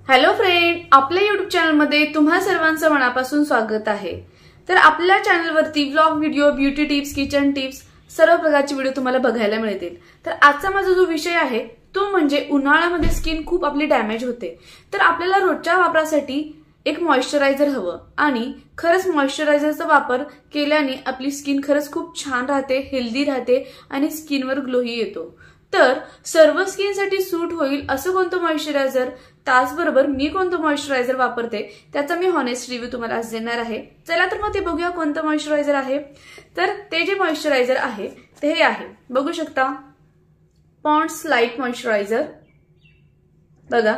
Hello friend, आपल्या YouTube चॅनलमध्ये तुम्हा सर्वांचं मनापासून स्वागत आहे। तर आपल्या चॅनलवरती vlog video, beauty tips, kitchen tips सर्व प्रकारचे व्हिडिओ तुम्हाला बघायला मिळतील। तर आजचा माझा जो विषय आहे तो म्हणजे उन्हाळ्यामध्ये स्किन खूप आपली डॅमेज होते। तर आपल्याला रोजच्या वापरासाठी एक मॉइश्चरायझर हवं आणि खरंच मॉइश्चरायझरचा वापर केल्याने आपली स्किन खरंच खूप छान राहते, हेल्दी राहते आणि स्किनवर ग्लोही येतो। तर सर्व स्किनसाठी सूट होईल असं कोणतं मॉइश्चरायझर, त्याचबरोबर मी कोणतं मॉइश्चरायझर वापरते त्याचा मी हॉनेस्ट रिव्ह्यू तुम्हाला आज देणार आहे। चला तर मग ते बघूया कोणतं मॉइश्चरायझर आहे। तर ते जे मॉइश्चरायझर आहे ते हे आहे, बघू शकता, पॉन्ड्स लाईट मॉइश्चरायझर। बघा,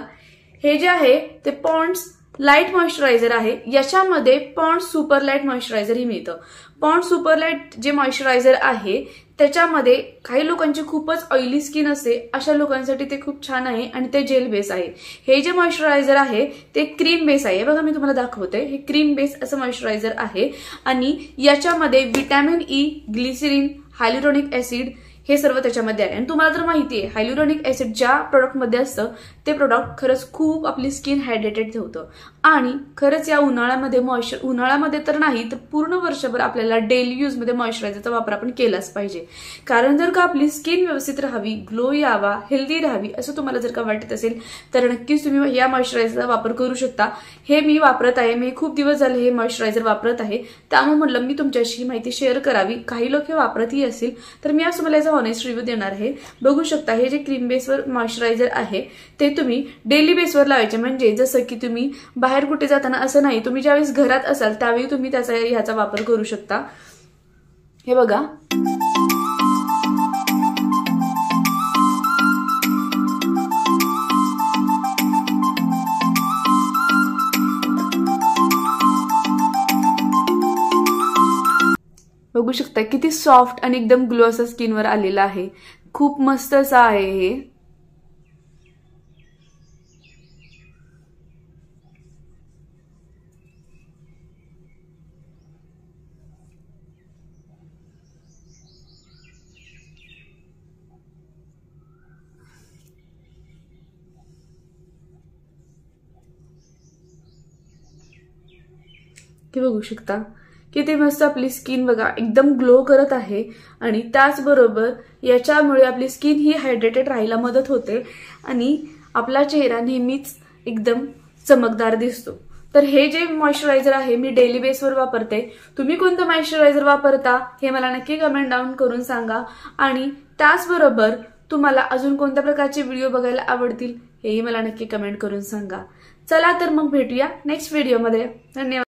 हे जे आहे ते पॉन्ड्स लाईट मॉइश्चरायझर आहे। याच्यामध्ये पॉन्ड्स सुपर लाईट मॉइश्चरायझर ही मिळतं। पॉन्ड्स सुपर लाईट जे मॉइश्चरायझर आहे त्याच्यामध्ये काही लोकांची खूपच ऑइली स्किन असते, अशा लोकांसाठी ते खूप छान आहे आणि ते जेल बेस आहे। हे जे मॉइश्चरायझर आहे ते क्रीम बेस आहे। बघा, मी तुम्हाला दाखवते, हे क्रीम बेस असं मॉइश्चरायझर आहे आणि याच्यामध्ये व्हिटॅमिन ई, ग्लिसरीन, हायलुरॉनिक ऍसिड हे सर्व त्याच्यामध्ये आहे। आणि तुम्हाला तर माहिती आहे हायलुरॉनिक ऍसिड ज्या प्रोडक्टमध्ये असतं ते प्रोडक्ट खरंच खूप आपली स्किन हायड्रेटेड ठेवतं आणि खरंच या उन्हाळ्यामध्ये तर नाही तर पूर्ण वर्षभर आपल्याला डेली यूज मध्ये मॉइश्चरायझरचा वापर आपण केलाच पाहिजे। कारण जर का आपली स्किन व्यवस्थित राहावी, ग्लो यावा, हेल्दी राहावी असं तुम्हाला जर का वाटत असेल तर नक्कीच तुम्ही या मॉइश्चरायझरचा वापर करू शकता। हे मी वापरत आहे, मी खूप दिवस झाले हे मॉइश्चरायझर वापरत आहे, त्यामुळे म्हटलं मी तुमच्याशी माहिती शेअर करावी। काही लोक हे वापरतही असतील तर मी आज तुम्हाला हॉनेस्ट रिव्ह्यू देणार आहे। बघू शकता, हे जे क्रीम बेसवर मॉइश्चरायझर आहे ते तुम्ही डेली बेसवर लावायचे, म्हणजे जसं की तुम्ही बाहेर कुठे जाताना असं नाही, तुम्ही ज्यावेळेस घरात असाल त्यावेळी तुम्ही ह्याचा वापर करू शकता। हे बघा, बघू शकता किती सॉफ्ट आणि एकदम ग्लो असा स्किनवर आलेला आहे। खूप मस्त असं आहे हे। ते बघू शकता किती मस्त आपली स्किन बघा एकदम ग्लो करत आहे आणि त्याचबरोबर याच्यामुळे आपली स्किन ही हायड्रेटेड राहायला मदत होते आणि आपला चेहरा नेहमीच एकदम चमकदार दिसतो। तर हे जे मॉइश्चरायझर आहे मी डेली बेसवर वापरते। तुम्ही कोणतं मॉइश्चरायझर वापरता हे मला नक्की कमेंट डाऊन करून सांगा आणि त्याचबरोबर तुम्हाला अजून कोणत्या प्रकारचे व्हिडिओ बघायला आवडतील हेही मला नक्की कमेंट करून सांगा। चला तर मग भेटूया नेक्स्ट व्हिडिओमध्ये। धन्यवाद।